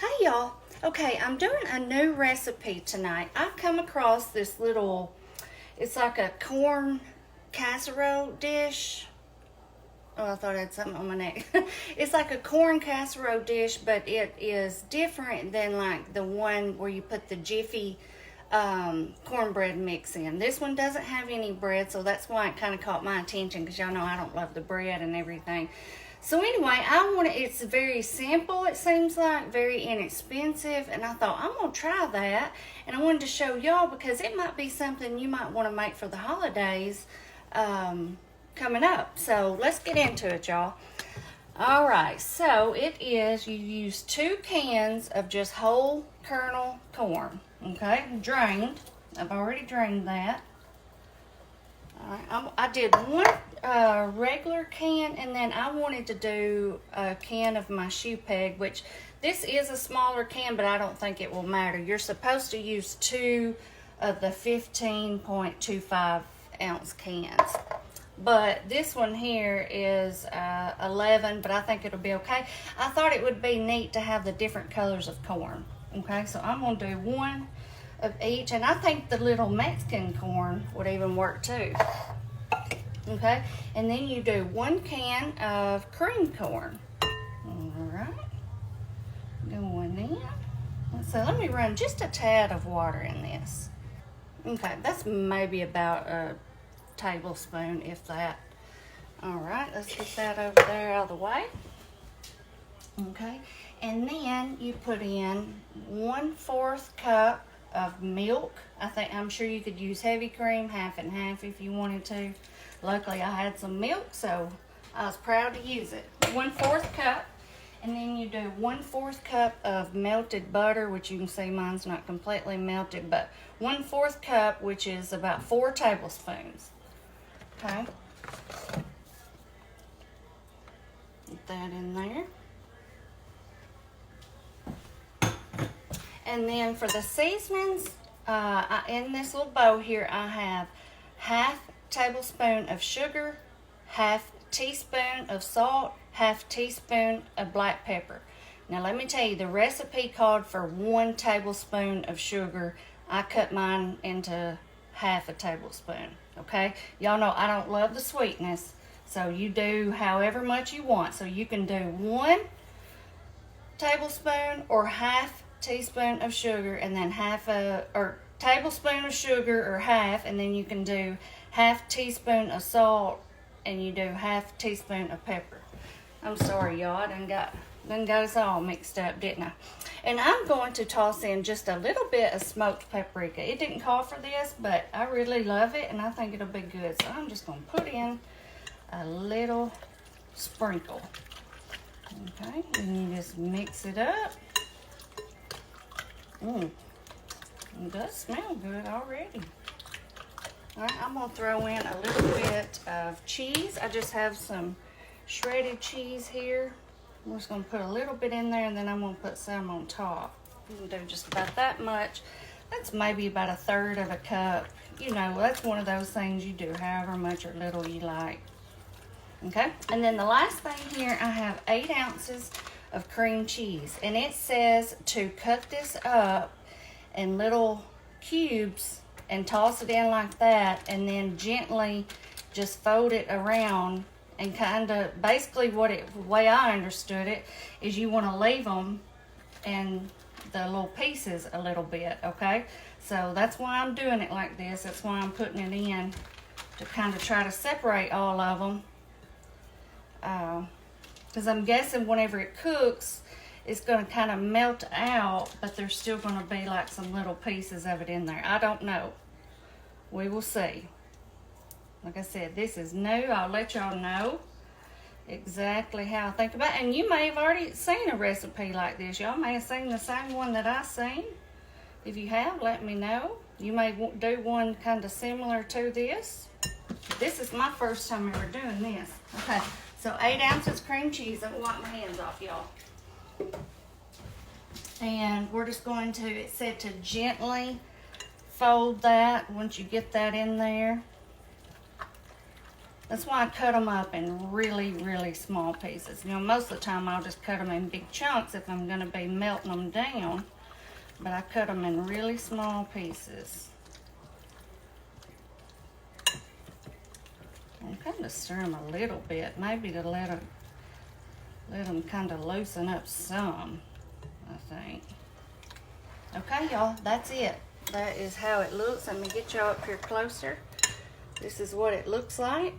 Hey y'all. Okay, I'm doing a new recipe tonight. I come across this little, it's like a corn casserole dish. Oh, I thought I had something on my neck. It's like a corn casserole dish, but it is different than like the one where you put the Jiffy cornbread mix in. This one doesn't have any bread, so that's why it kind of caught my attention, because y'all know I don't love the bread and everything. So anyway, it's very simple, it seems like, very inexpensive, and I thought I'm gonna try that, and I wanted to show y'all because it might be something you might want to make for the holidays coming up. So let's get into it, y'all. All right, so it is, you use 2 cans of just whole kernel corn, okay, drained. I've already drained that. All right, I did one regular can, and then I wanted to do a can of my shoe peg, which this is a smaller can, but I don't think it will matter. You're supposed to use 2 of the 15.25 ounce cans. But this one here is 11, but I think it'll be okay. I thought it would be neat to have the different colors of corn. Okay, so I'm gonna do 1 of each, and I think the little Mexican corn would even work too. Okay, and then you do 1 can of cream corn. All right, going in. So let me run just a tad of water in this. Okay, that's maybe about a tablespoon, if that. All right, let's get that over there out of the way. Okay, and then you put in 1/4 cup of milk. I'm sure you could use heavy cream, half and half if you wanted to. Luckily I had some milk, so I was proud to use it. 1/4 cup, and then you do 1/4 cup of melted butter, which you can see mine's not completely melted, but 1/4 cup, which is about 4 tablespoons. Okay, get that in there. And then for the seasonings, in this little bowl here, I have 1/2 tablespoon of sugar, 1/2 teaspoon of salt, 1/2 teaspoon of black pepper. Now let me tell you, the recipe called for 1 tablespoon of sugar. I cut mine into 1/2 tablespoon, okay? Y'all know I don't love the sweetness, so you do however much you want. So you can do 1 tablespoon or 1/2 teaspoon of sugar, and then or tablespoon of sugar or 1/2, and then you can do 1/2 teaspoon of salt, and you do 1/2 teaspoon of pepper. I'm sorry, y'all, I done got us all mixed up, didn't I? And I'm going to toss in just a little bit of smoked paprika. It didn't call for this, but I really love it, and I think it'll be good. So I'm just going to put in a little sprinkle. Okay, and you just mix it up. It does smell good already. All right, I'm gonna throw in a little bit of cheese. I just have some shredded cheese here. I'm just gonna put a little bit in there, and then I'm gonna put some on top. I'm gonna do just about that much. That's maybe about 1/3 of a cup. You know, that's one of those things you do however much or little you like. Okay, and then the last thing here, I have 8 ounces of cream cheese, and it says to cut this up in little cubes and toss it in like that, and then gently just fold it around, and kind of basically the way I understood it is you want to leave them in the little pieces a little bit. Okay, so that's why I'm doing it like this. That's why I'm putting it in, to kind of try to separate all of them. Because I'm guessing whenever it cooks, it's going to kind of melt out, but there's still going to be like some little pieces of it in there. I don't know. We will see. Like I said, this is new. I'll let y'all know exactly how I think about it. And you may have already seen a recipe like this. Y'all may have seen the same one that I seen. If you have, let me know. You may do one kind of similar to this. This is my first time ever doing this. Okay. So 8 ounces cream cheese. I'm gonna wipe my hands off, y'all. And we're just going to, it said to gently fold that once you get that in there. That's why I cut them up in really, really small pieces. You know, most of the time I'll just cut them in big chunks if I'm gonna be melting them down. But I cut them in really small pieces. I'm kind of stir them a little bit, maybe to let them kind of loosen up some, I think. Okay, y'all, that's it. That is how it looks. Let me get y'all up here closer. This is what it looks like.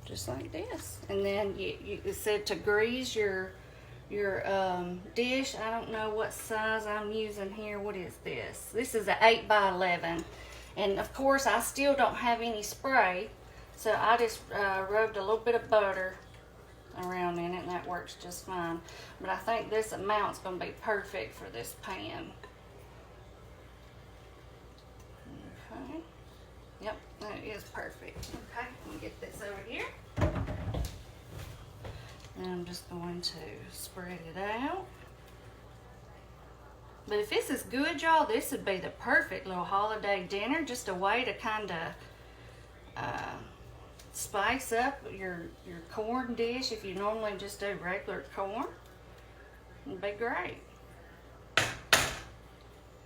Just like this. And then it said to grease your dish. I don't know what size I'm using here. What is this? This is an 8 by 11. And of course, I still don't have any spray, so I just rubbed a little bit of butter around in it, and that works just fine. But I think this amount's going to be perfect for this pan. Okay. Yep, that is perfect. Okay, let me get this over here. And I'm just going to spread it out. But if this is good, y'all, this would be the perfect little holiday dinner. Just a way to kind of spice up your corn dish if you normally just do regular corn. It'd be great.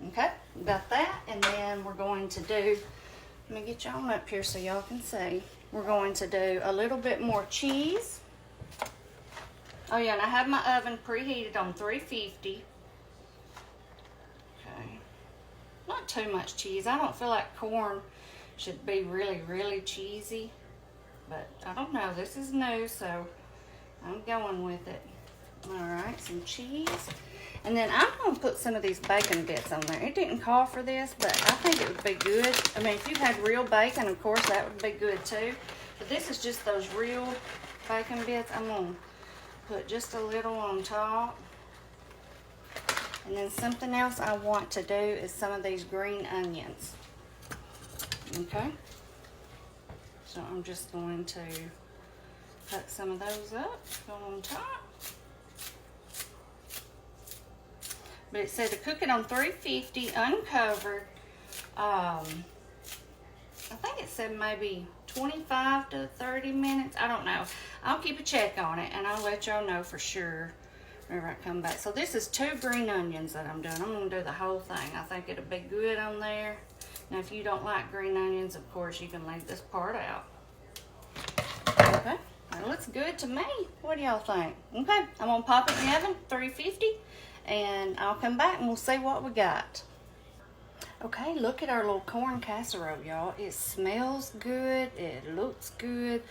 Okay, got that. And then we're going to do, let me get y'all up here so y'all can see. We're going to do a little bit more cheese. Oh yeah, and I have my oven preheated on 350. Not too much cheese. I don't feel like corn should be really, really cheesy. But I don't know. This is new, so I'm going with it. Alright, some cheese. And then I'm going to put some of these bacon bits on there. It didn't call for this, but I think it would be good. I mean, if you had real bacon, of course, that would be good too. But this is just those real bacon bits. I'm going to put just a little on top. And then something else I want to do is some of these green onions. Okay? So I'm just going to cut some of those up, go on top. But it said to cook it on 350, uncovered. I think it said maybe 25 to 30 minutes. I don't know. I'll keep a check on it, and I'll let y'all know for sure whenever I come back. So this is 2 green onions that I'm doing. I'm going to do the whole thing. I think it'll be good on there. Now, if you don't like green onions, of course, you can leave this part out. Okay, that looks good to me. What do y'all think? Okay, I'm going to pop it in the oven, 350, and I'll come back and we'll see what we got. Okay, look at our little corn casserole, y'all. It smells good. It looks good.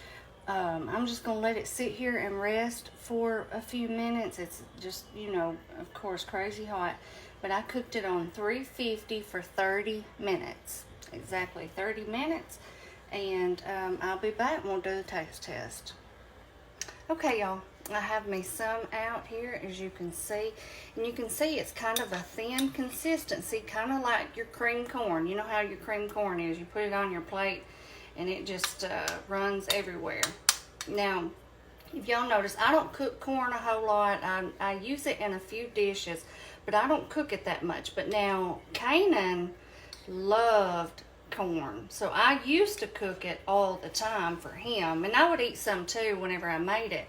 I'm just going to let it sit here and rest for a few minutes. It's just, you know, of course, crazy hot. But I cooked it on 350 for 30 minutes. Exactly 30 minutes. And I'll be back and we'll do the taste test. Okay, y'all. I have me some out here, as you can see. And you can see it's kind of a thin consistency, kind of like your cream corn. You know how your cream corn is. You put it on your plate and it just runs everywhere. Now, if y'all notice, I don't cook corn a whole lot. I use it in a few dishes, but I don't cook it that much. But now, Kanan loved corn, so I used to cook it all the time for him, and I would eat some too whenever I made it.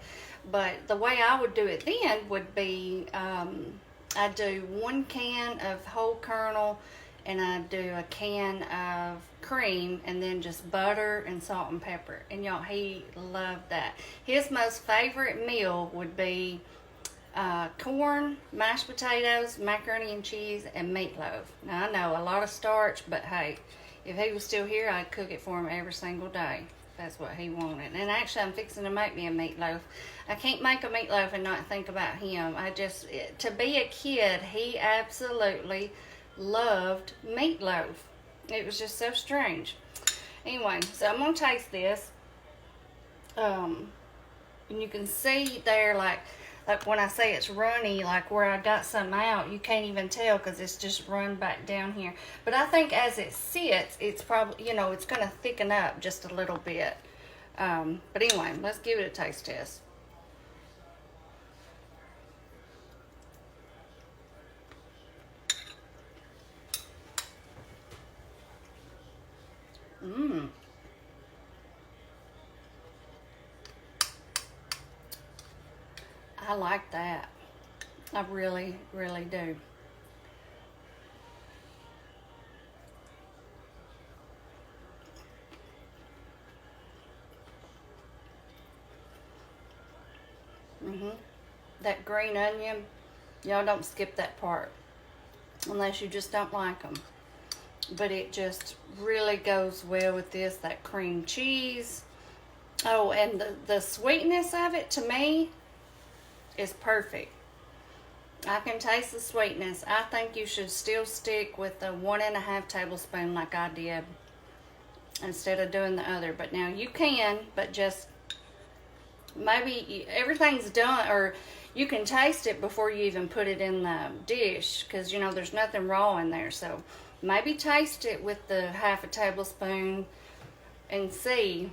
But the way I would do it then would be, I'd do 1 can of whole kernel, and I'd do a can of cream, and then just butter and salt and pepper. And y'all, he loved that. His most favorite meal would be corn, mashed potatoes, macaroni and cheese, and meatloaf. Now, I know a lot of starch, but hey, if he was still here, I'd cook it for him every single day. That's what he wanted. And actually, I'm fixing to make me a meatloaf. I can't make a meatloaf and not think about him. To be a kid, he absolutely loved meatloaf. It was just so strange. Anyway, so I'm going to taste this. And you can see there, like when I say it's runny, like where I got some out, you can't even tell because it's just run back down here. But I think as it sits, it's probably, you know, it's going to thicken up just a little bit. But anyway, let's give it a taste test. I like that. I really, really do. That green onion, y'all don't skip that part unless you just don't like them. But it just really goes well with this, that cream cheese. Oh, and the sweetness of it, to me, is perfect. I can taste the sweetness. I think you should still stick with the 1.5 tablespoon like I did instead of doing the other. But now you can, but just maybe everything's done, or you can taste it before you even put it in the dish, because you know there's nothing raw in there. So maybe taste it with the 1/2 tablespoon and see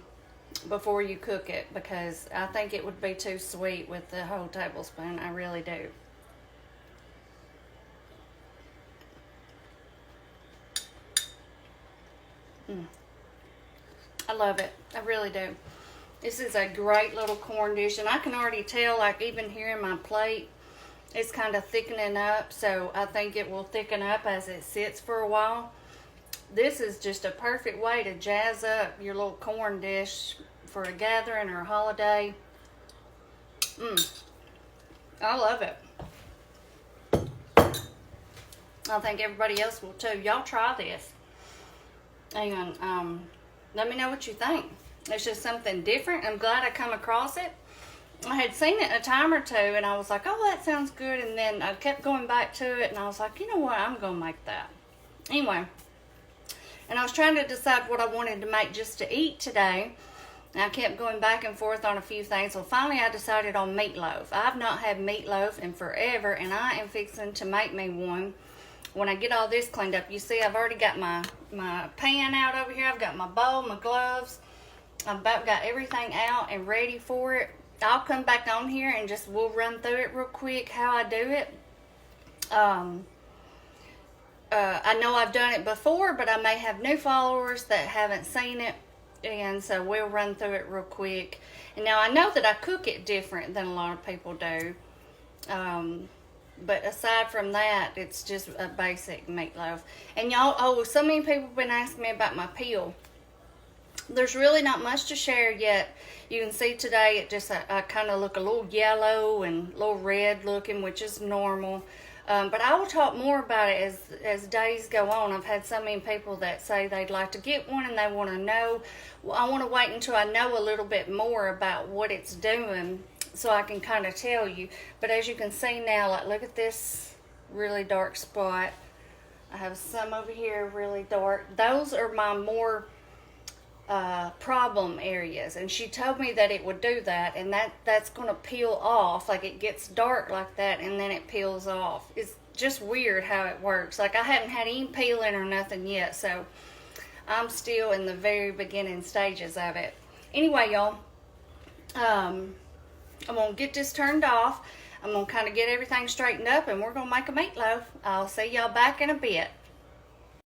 before you cook it, because I think it would be too sweet with the whole tablespoon. I really do. I love it. I really do. This is a great little corn dish, and I can already tell, like even here in my plate, it's kind of thickening up, so I think it will thicken up as it sits for a while. This is just a perfect way to jazz up your little corn dish for a gathering or a holiday. I love it. I think everybody else will too. Y'all try this. And let me know what you think. It's just something different. I'm glad I come across it. I had seen it a time or two, and I was like, oh, that sounds good. And then I kept going back to it, and I was like, you know what? I'm going to make that. Anyway, and I was trying to decide what I wanted to make just to eat today. And I kept going back and forth on a few things. So finally, I decided on meatloaf. I've not had meatloaf in forever, and I am fixing to make me one when I get all this cleaned up. You see, I've already got my pan out over here. I've got my bowl, my gloves. I've about got everything out and ready for it. I'll come back on here and just we'll run through it real quick how I do it. I know I've done it before, but I may have new followers that haven't seen it, and so we'll run through it real quick. And now I know that I cook it different than a lot of people do, but aside from that, it's just a basic meatloaf. And y'all, so many people have been asking me about my peel. There's really not much to share yet. You can see today it just I kind of look a little yellow and a little red looking, which is normal. But I will talk more about it as days go on. I've had so many people that say they'd like to get one and they want to know. Well, I want to wait until I know a little bit more about what it's doing so I can kind of tell you. But as you can see now, like look at this really dark spot. I have some over here really dark. Those are my more problem areas, and she told me that it would do that, and that's going to peel off. Like it gets dark like that and then it peels off. It's just weird how it works. Like I haven't had any peeling or nothing yet, so I'm still in the very beginning stages of it. Anyway, y'all, I'm gonna get this turned off. I'm gonna kind of get everything straightened up, and we're gonna make a meatloaf. I'll see y'all back in a bit.